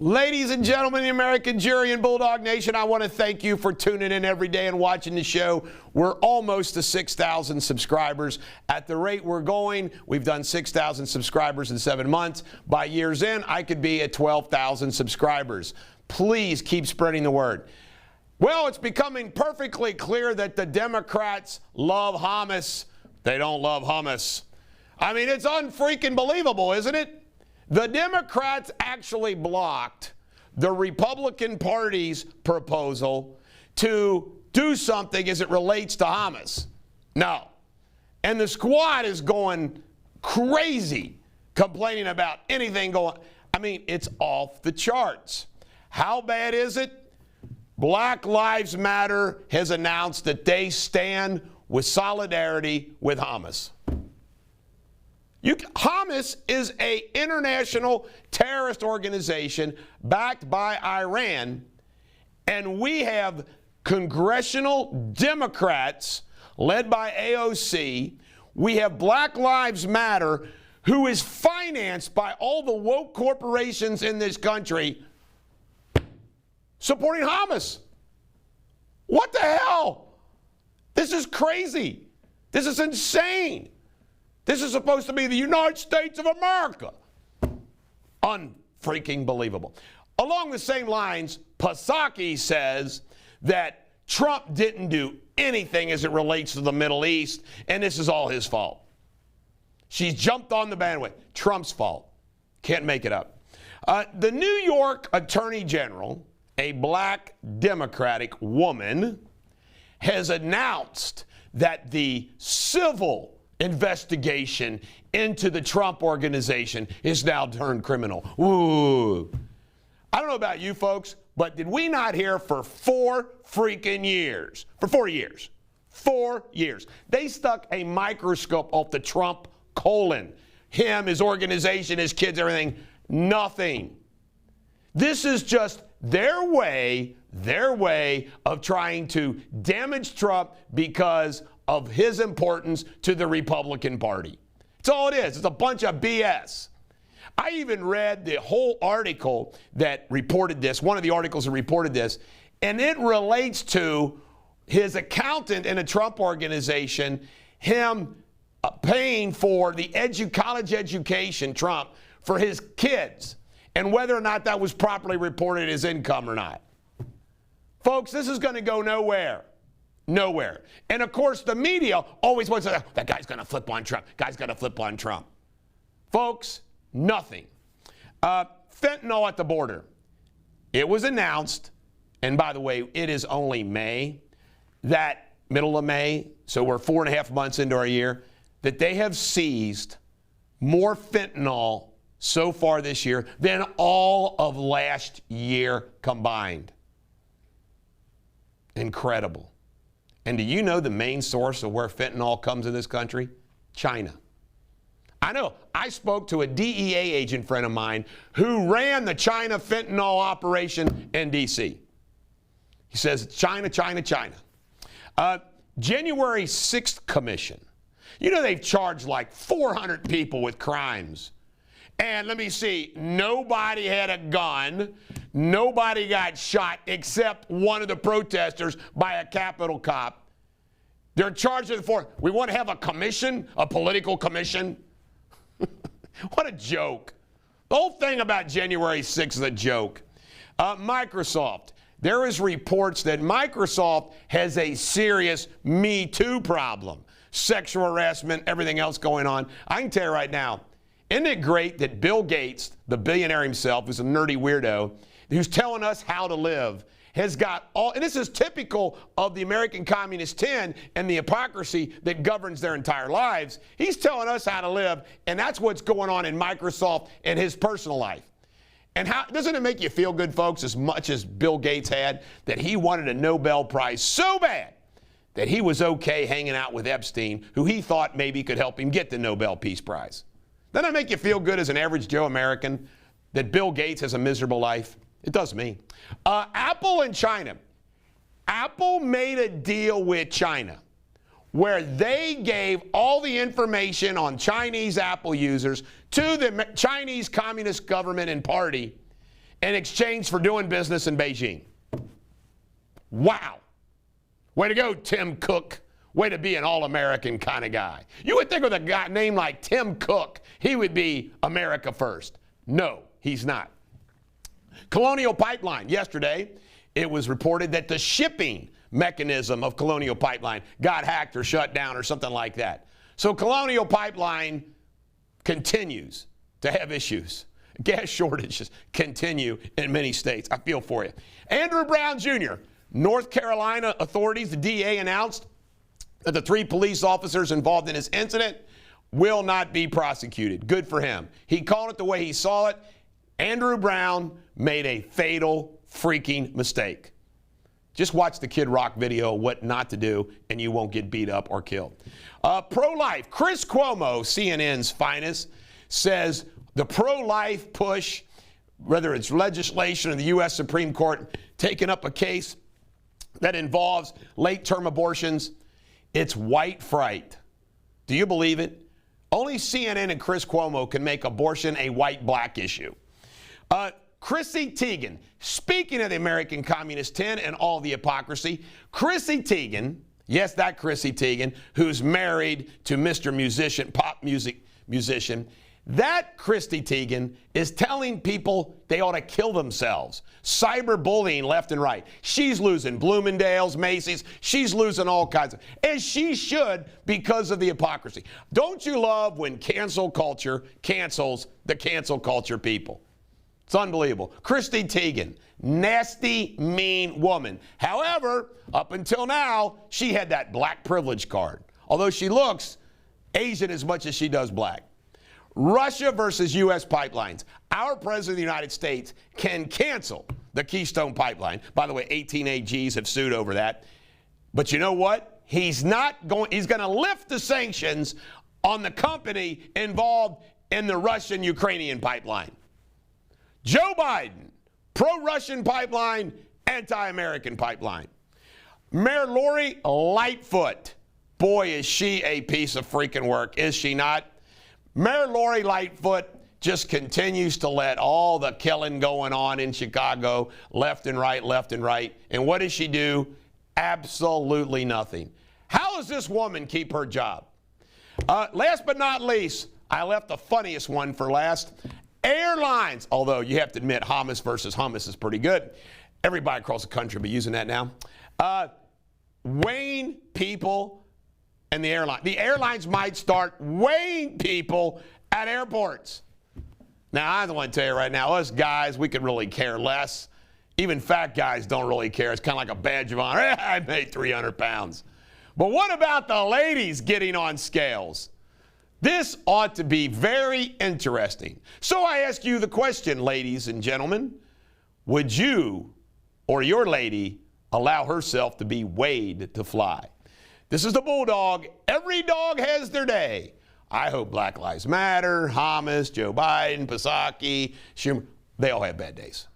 Ladies and gentlemen, the American jury and Bulldog Nation, I want to thank you for tuning in every day and watching the show. We're almost to 6,000 subscribers. At the rate we're going, we've done 6,000 subscribers in 7 months. By year's end, I could be at 12,000 subscribers. Please keep spreading the word. Well, it's becoming perfectly clear that the Democrats love Hummus. They don't love hummus. I mean, it's unfreaking believable, isn't it? The Democrats actually blocked the Republican Party's proposal to do something as it relates to Hamas. No. And the squad is going crazy, complaining about anything going. I mean, it's off the charts. How bad is it? Black Lives Matter has announced that they stand with solidarity with Hamas. Hamas is an international terrorist organization backed by Iran, and we have congressional Democrats led by AOC. We have Black Lives Matter, who is financed by all the woke corporations in this country, supporting Hamas. What the hell? This is crazy. This is insane. This is supposed to be the United States of America. Unfreaking believable. Along the same lines, Psaki says that Trump didn't do anything as it relates to the Middle East, and this is all his fault. She's jumped on the bandwagon. Trump's fault. Can't make it up. The New York Attorney General, a black Democratic woman, has announced that the civil investigation into the Trump organization is now turned criminal. Ooh. I don't know about you folks, but did we not hear for 4 freaking years? For 4 years. 4 years. They stuck a microscope off the Trump colon. Him, his organization, his kids, everything. Nothing. This is just their way of trying to damage Trump because of his importance to the Republican Party. That's all it is. It's a bunch of BS. I even read the whole article that reported this, one of the articles that reported this, and it relates to his accountant in a Trump organization, him paying for the college education, Trump, for his kids, and whether or not that was properly reported as income or not. Folks, this is going to go nowhere. Nowhere. And of course, the media always wants to say, that guy's going to flip on Trump. Guy's going to flip on Trump. Folks, nothing. Fentanyl at the border. It was announced, and by the way, it is only May, that middle of May, so we're 4.5 months into our year, that they have seized more fentanyl so far this year than all of last year combined. Incredible. And do you know the main source of where fentanyl comes in this country? China. I know. I spoke to a DEA agent friend of mine who ran the China fentanyl operation in D.C. He says, China, China, China. January 6th Commission. You know they've charged like 400 people with crimes. And let me see, nobody had a gun. Nobody got shot except one of the protesters by a Capitol cop. They're charged with we want to have a commission, a political commission. What a joke. The whole thing about January 6th is a joke. Microsoft. There is reports that Microsoft has a serious Me Too problem. Sexual harassment, everything else going on. I can tell you right now, isn't it great that Bill Gates, the billionaire himself, who's a nerdy weirdo, who's telling us how to live, has got all, and this is typical of the American Communist 10 and the hypocrisy that governs their entire lives. He's telling us how to live, and that's what's going on in Microsoft and his personal life. And how doesn't it make you feel good, folks, as much as Bill Gates had, that he wanted a Nobel Prize so bad that he was okay hanging out with Epstein, who he thought maybe could help him get the Nobel Peace Prize? Doesn't it make you feel good as an average Joe American that Bill Gates has a miserable life? It does me. Apple and China. Apple made a deal with China where they gave all the information on Chinese Apple users to the Chinese Communist government and party, in exchange for doing business in Beijing. Wow. Way to go, Tim Cook. Way to be an all-American kind of guy. You would think with a guy named like Tim Cook, he would be America first. No, he's not. Colonial Pipeline. Yesterday, it was reported that the shipping mechanism of Colonial Pipeline got hacked or shut down or something like that. So Colonial Pipeline continues to have issues. Gas shortages continue in many states. I feel for you. Andrew Brown Jr., North Carolina authorities, the DA announced that the 3 police officers involved in this incident will not be prosecuted. Good for him. He called it the way he saw it. Andrew Brown made a fatal freaking mistake. Just watch the Kid Rock video, what not to do, and you won't get beat up or killed. Pro-life. Chris Cuomo, CNN's finest, says the pro-life push, whether it's legislation or the U.S. Supreme Court taking up a case that involves late-term abortions, it's white fright. Do you believe it? Only CNN and Chris Cuomo can make abortion a white-black issue. Chrissy Teigen, speaking of the American Communist 10 and all the hypocrisy, Chrissy Teigen, yes, that Chrissy Teigen, who's married to Mr. Musician, pop music musician, that Chrissy Teigen is telling people they ought to kill themselves. Cyberbullying left and right. She's losing Bloomingdale's, Macy's. She's losing all kinds of, as she should because of the hypocrisy. Don't you love when cancel culture cancels the cancel culture people? It's unbelievable. Chrissy Teigen, nasty, mean woman. However, up until now, she had that black privilege card. Although she looks Asian as much as she does black. Russia versus U.S. pipelines. Our president of the United States can cancel the Keystone Pipeline. By the way, 18 AGs have sued over that. But you know what? He's going to lift the sanctions on the company involved in the Russian-Ukrainian pipeline. Joe Biden, pro-Russian pipeline, anti-American pipeline. Mayor Lori Lightfoot. Boy, is she a piece of freaking work, is she not? Mayor Lori Lightfoot just continues to let all the killing going on in Chicago, left and right, left and right. And what does she do? Absolutely nothing. How does this woman keep her job? Last but not least, I left the funniest one for last. Airlines, although you have to admit Hummus versus Hummus is pretty good. Everybody across the country will be using that now. Weighing people and the airline. The airlines might start weighing people at airports. Now, I don't want to tell you right now, us guys, we could really care less. Even fat guys don't really care. It's kind of like a badge of honor. I made 300 pounds. But what about the ladies getting on scales? This ought to be very interesting. So I ask you the question, ladies and gentlemen, would you or your lady allow herself to be weighed to fly? This is the Bulldog. Every dog has their day. I hope Black Lives Matter, Hamas, Joe Biden, Psaki, they all have bad days.